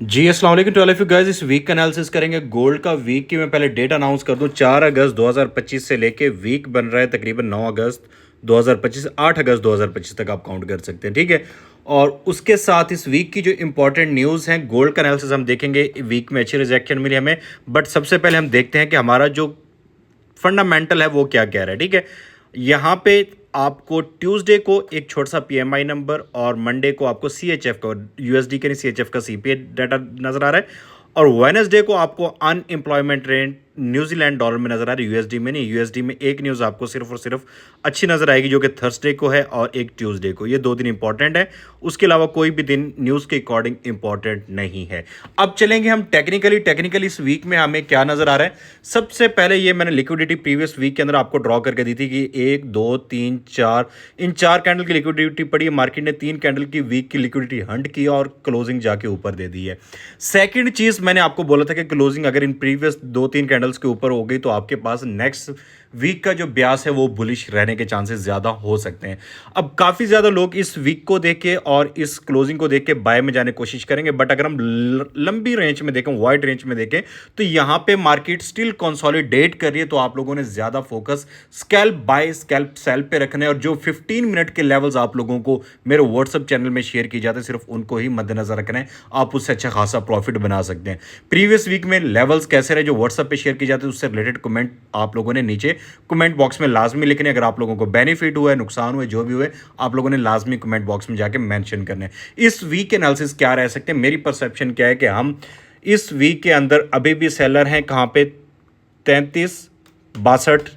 जी अस्सलाम वालेकुम to all of you guys. इस वीक का एनालिसिस करेंगे गोल्ड का। वीक की मैं पहले डेट अनाउंस कर दूं, 4 अगस्त 2025 से लेके वीक बन रहा है तकरीबन 9 अगस्त 2025, 8 अगस्त 2025 तक आप काउंट कर सकते हैं, ठीक है। और उसके साथ इस वीक की जो इंपॉर्टेंट न्यूज़ हैं, गोल्ड का एनालिसिस हम देखेंगे। वीक में अच्छी रिजेक्शन मिली हमें, बट सबसे पहले हम देखते हैं कि हमारा जो फंडामेंटल है वो क्या कह रहा है, ठीक है। यहाँ पे आपको ट्यूसडे को एक छोटा सा पीएमआई नंबर और मंडे को आपको सीएचएफ का, यूएसडी के नहीं सीएचएफ का सीपीए डाटा नजर आ रहा है। और वेडनेसडे को आपको अनएम्प्लॉयमेंट रेट न्यूजीलैंड डॉलर में नजर आ रहा है, यूएसडी में नहीं। यूएसडी में एक न्यूज़ आपको सिर्फ और सिर्फ अच्छी नजर आएगी जो कि थर्सडे को है और एक ट्यूसडे को। ये 2 दिन इंपॉर्टेंट है, उसके अलावा कोई भी दिन न्यूज़ के अकॉर्डिंग इंपॉर्टेंट नहीं है। अब चलेंगे हम टेक्निकली इस वीक में हमें क्या नजर आ रहा है। सबसे पहले ये मैंने लिक्विडिटी प्रीवियस वीक के अंदर आपको ड्रॉ करके दी थी कि 1 2 3 4 इन 4 कैंडल की लिक्विडिटी पड़ी है। मार्केट ने 3 कैंडल की वीक की लिक्विडिटी हंट की और क्लोजिंग जाके ऊपर दे दी है। सेकंड चीज मैंने आपको बोला था कि क्लोजिंग अगर इन प्रीवियस 2-3 कैंडल्स के ऊपर हो गई तो आपके पास नेक्स्ट वीक का जो ब्यास है वो बुलिश रहने के चांसेस ज्यादा हो सकते हैं। अब काफी ज्यादा लोग इस वीक को देख के और इस क्लोजिंग को देख के बाय में जाने की कोशिश करेंगे, बट अगर हम लंबी रेंज में देखें, वाइड रेंज में देखें, तो यहां पे मार्केट स्टिल कंसोलिडेट कर रही है। तो आप लोगों ने ज्यादा focus scalp buy scalp sell पे रखना है। और जो 15 मिनट के लेवल्स आप लोगों को मेरे व्हाट्सएप चैनल में शेयर किए जाते हैं, सिर्फ उनको ही मद्देनजर रखना है। आप उससे अच्छा खासा प्रॉफिट बना सकते हैं। प्रीवियस वीक में लेवल्स कैसे रहे जो व्हाट्सएप पे शेयर किए जाते हैं, उससे रिलेटेड कमेंट आप लोगों ने नीचे कमेंट बॉक्स में लाजमी लिखने। अगर आप लोगों को बेनिफिट हुआ है, नुकसान हुआ है, जो भी हुए, आप लोगों ने लाजमी कमेंट बॉक्स में जाके मेंशन करने। इस वीक के एनालिसिस क्या रह सकते हैं, मेरी परसेप्शन क्या है कि हम इस वीक के अंदर अभी भी सेलर हैं। कहां पे? 33-62,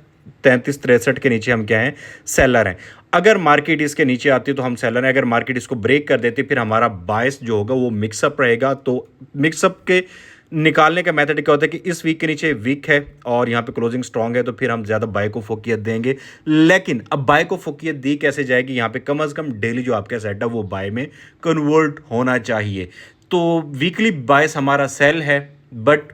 33-63 के नीचे हम क्या हैं? सेलर हैं। अगर मार्केट इसके नीचे आती है तो हम सेलर हैं। अगर मार्केट इसको ब्रेक कर देती है फिर हमारा बायस जो होगा वो मिक्सअप रहेगा। तो मिक्सअप के निकालने का मेथड क्या होता है कि इस वीक के नीचे वीक है और यहाँ पे क्लोजिंग स्ट्रांग है, तो फिर हम ज़्यादा बाय को फोकियत देंगे। लेकिन अब बाय को फोकियत दी कैसे जाएगी? यहाँ पे कम से कम डेली जो आपका सेट है वो बाय में कन्वर्ट होना चाहिए। तो वीकली बायस हमारा सेल है, बट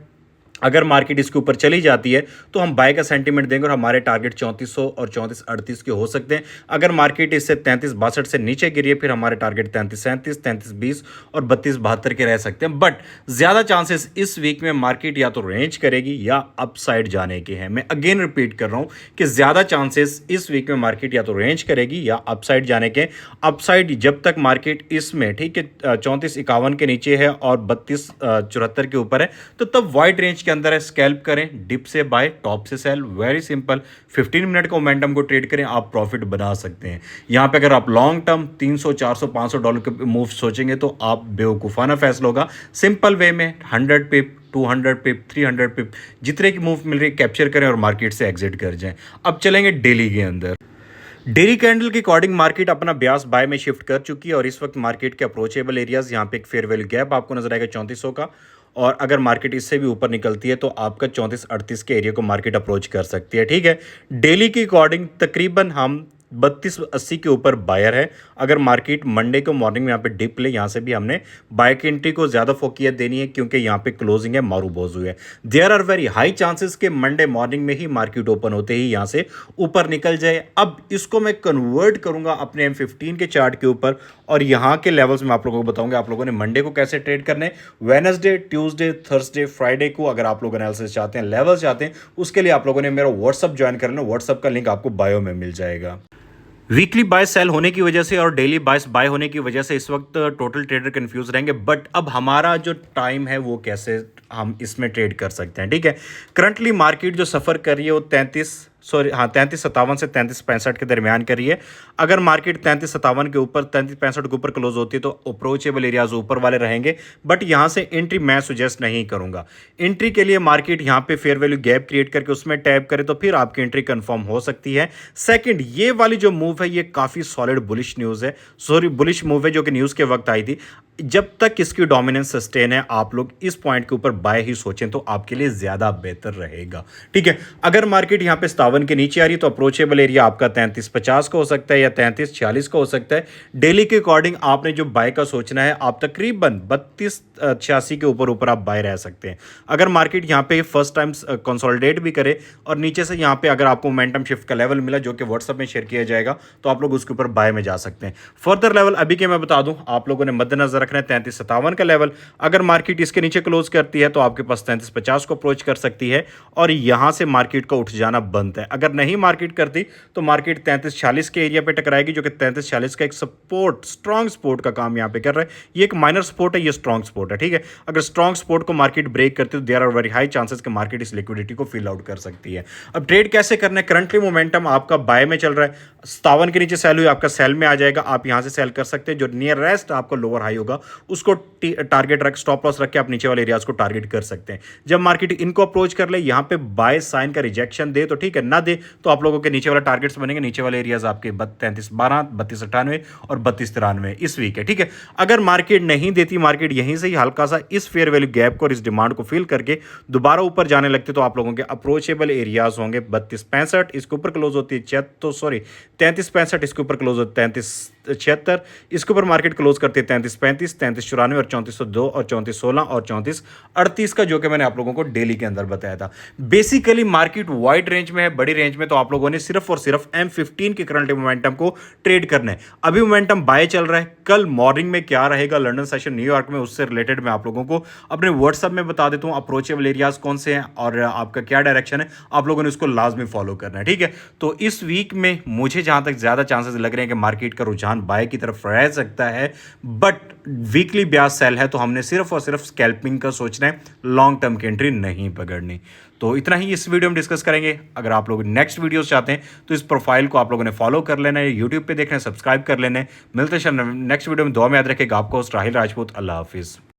अगर मार्केट इसके ऊपर चली जाती है तो हम बाय का सेंटीमेंट देंगे और हमारे टारगेट 3400 और 3438 के हो सकते हैं। अगर मार्केट इससे 3362 से नीचे गिरी है फिर हमारे टारगेट 3337, 3320 और 3272 के रह सकते हैं। बट ज़्यादा चांसेस इस वीक में मार्केट या तो रेंज करेगी या अपसाइड जाने के हैं। मैं अगेन रिपीट कर रहा हूं कि ज़्यादा चांसेस इस वीक में मार्केट या तो रेंज करेगी या अपसाइड जाने के। अपसाइड जब तक मार्केट इसमें, ठीक है, 3451 के नीचे है और 3274 के ऊपर है, तो तब वाइड रेंज अंदर है, स्कैल्प करें, डिप से बाय, टॉप से सेल। Very simple. 15 मिनट का मोमेंटम को ट्रेड करें, आप प्रॉफिट बना सकते हैं। यहां पे अगर आप लॉन्ग टर्म 300 400 500 डॉलर के मूव सोचेंगे तो आप बेवकूफाना फैसला होगा। सिंपल वे में 100 पिप, 200 पिप, 300 पिप, जितने की मूव मिल रही है कैप्चर करें और मार्केट से एग्जिट कर जाएं। अब चलेंगे डेली के अंदर। डेली कैंडल के अकॉर्डिंग मार्केट अपना ब्यास बाय में शिफ्ट कर चुकी है और इस वक्त मार्केट के अप्रोचेबल एरियाज, यहाँ पे एक फेयर वैल्यू गैप आपको नजर आएगा 3400 का। और अगर मार्केट इससे भी ऊपर निकलती है तो आपका 3438 के एरिया को मार्केट अप्रोच कर सकती है, ठीक है। डेली के अकॉर्डिंग तकरीबन हम 3280 के ऊपर बायर है। अगर मार्केट मंडे को मॉर्निंग में यहाँ पे डिप ले, यहाँ से भी हमने बाय की एंट्री को ज़्यादा फोकियत देनी है क्योंकि यहाँ पे क्लोजिंग है मारू बोजू है। There are very high chances के मंडे मॉर्निंग में ही मार्केट ओपन होते ही यहाँ से ऊपर निकल जाए। अब इसको मैं कन्वर्ट करूंगा अपने M15 के चार्ट के ऊपर और यहाँ के लेवल्स में आप लोगों को बताऊंगा आप लोगों ने मंडे को कैसे ट्रेड करने, वेडनेसडे, ट्यूसडे, थर्सडे, फ्राइडे को। अगर आप लोग एनालिसिस चाहते हैं, लेवल्स चाहते हैं, उसके लिए आप लोगों ने मेरा व्हाट्सअप ज्वाइन करना। व्हाट्सअप का लिंक आपको बायो में मिल जाएगा। वीकली बाय सेल होने की वजह से और डेली बायस बाय होने की वजह से इस वक्त टोटल ट्रेडर कंफ्यूज रहेंगे। बट अब हमारा जो टाइम है वो कैसे हम इसमें ट्रेड कर सकते हैं, ठीक है। करंटली मार्केट जो सफ़र कर रही है वो 3357 से 3365 के दरमियान कर रही है। अगर मार्केट 3357 के ऊपर, 3365 के ऊपर क्लोज होती है तो अप्रोचेबल एरियाज ऊपर वाले रहेंगे। बट यहाँ से एंट्री मैं सजेस्ट नहीं करूँगा। एंट्री के लिए मार्केट यहाँ पे फेयर वैल्यू गैप क्रिएट करके उसमें टैप करे तो फिर आपकी एंट्री कंफर्म हो सकती है। सेकंड, ये वाली जो मूव है ये काफ़ी सॉलिड बुलिश न्यूज़ है, बुलिश मूव है जो कि न्यूज़ के वक्त आई थी। जब तक इसकी डोमिनेंस सस्टेन है आप लोग इस पॉइंट के ऊपर बाय ही सोचें तो आपके लिए ज़्यादा बेहतर रहेगा, ठीक है। अगर मार्केट यहाँ पे 57 के नीचे आ रही है तो अप्रोचेबल एरिया आपका 33-50 का हो सकता है या 33-46 का हो सकता है। डेली के अकॉर्डिंग आपने जो बाय का सोचना है, आप तकरीबन 32-86 के ऊपर ऊपर आप बाय रह सकते हैं। अगर मार्केट यहाँ पे फर्स्ट टाइम कंसोलिडेट भी करे और नीचे से यहाँ पे अगर आपको मोमेंटम शिफ्ट का लेवल मिला जो कि व्हाट्सएप में शेयर किया जाएगा, तो आप लोग उसके ऊपर बाय में जा सकते हैं। फर्दर लेवल अभी के मैं बता दूं, आप लोगों ने मद्देनजर रखना है 33-57 का लेवल। अगर मार्केट इसके नीचे क्लोज करती है तो आपके पास 33-50 को अप्रोच कर सकती है और यहां से मार्केट का उठ जाना बंद है। अगर नहीं मार्केट करती तो मार्केट 33-40 के एरिया पे टकराएगी, जो कि 33-40 का एक सपोर्ट, स्ट्रॉन्ग सपोर्ट का काम यहां पे कर रहा है। ये एक माइनर सपोर्ट है, ये स्ट्रॉन्ग सपोर्ट है, ठीक है। अगर स्ट्रॉन्ग सपोर्ट को मार्केट ब्रेक करती है तो there are very high chances कि मार्केट इस लिक्विडिटी को फिल आउट कर सकती है। अब ट्रेड कैसे करना है? करंटली मोमेंटम आपका बाय में चल रहा है, 57 के नीचे सेल हुई, आपका सेल में आ जाएगा, आप यहां से सेल कर सकते हैं। जो नियरेस्ट आपको लोअर हाई होगा उसको टारगेट रख, स्टॉप लॉस रख के आप नीचे वाले एरियाज को टारगेट कर सकते हैं। जब मार्केट इनको अप्रोच कर ले, यहां पे बाय साइन का रिजेक्शन दे तो ठीक है, ना दे तो आप लोगों के नीचे वाला टारगेट्स बनेंगे। नीचे वाले एरियाज आपके 33-12, 32-98 और 32-93 इस वीक है, ठीक है। अगर मार्केट नहीं देती, मार्केट यहीं से ही हल्का सा इस फेयर वैल्यू गैप को और इस डिमांड को फिल करके दोबारा ऊपर जाने लगते तो आप लोगों के अप्रोचेबल एरियाज होंगे 32-65, इसके ऊपर क्लोज होती है 33-65, इसके ऊपर क्लोज होती है 33-76, इसके ऊपर मार्केट क्लोज करती है 33-35, 33-94 और 3402 और 3416 और 3438 का, जो कि मैंने आप लोगों को डेली के अंदर बताया था। बेसिकली मार्केट वाइड रेंज में है, बड़ी रेंज में, तो आप लोगों ने सिर्फ और सिर्फ M15 के करंट मोमेंटम को ट्रेड करना है। अभी मोमेंटम बाय चल रहा है, कल मॉर्निंग में क्या रहेगा लंदन सेशन न्यूयॉर्क में, उससे रिलेटेड मैं आप लोगों को अपने व्हाट्सएप में बता देता हूं। अप्रोचेबल एरियाज कौन से हैं और आपका क्या डायरेक्शन है, आप लोगों ने उसको लाजमी फॉलो करना है, ठीक है। तो इस वीक में मुझे जहां तक ज्यादा चांसेस लग रहे हैं कि मार्केट का रुझान बाय की तरफ रह सकता है, बट वीकली ब्याज सेल है तो हमने सिर्फ और सिर्फ स्कैल्पिंग का सोचना है, लॉन्ग टर्म की एंट्री नहीं पकड़नी। तो इतना ही इस वीडियो में डिस्कस करेंगे। अगर आप लोग नेक्स्ट वीडियोस चाहते हैं तो इस प्रोफाइल को आप लोगों ने फॉलो कर लेना है, यूट्यूब पे देखना है, सब्सक्राइब कर लेना है। मिलते हैं नेक्स्ट वीडियो में। दुआ में याद रखेगा आपको होस्ट राहिल राजपूत। अल्लाह हाफिज़।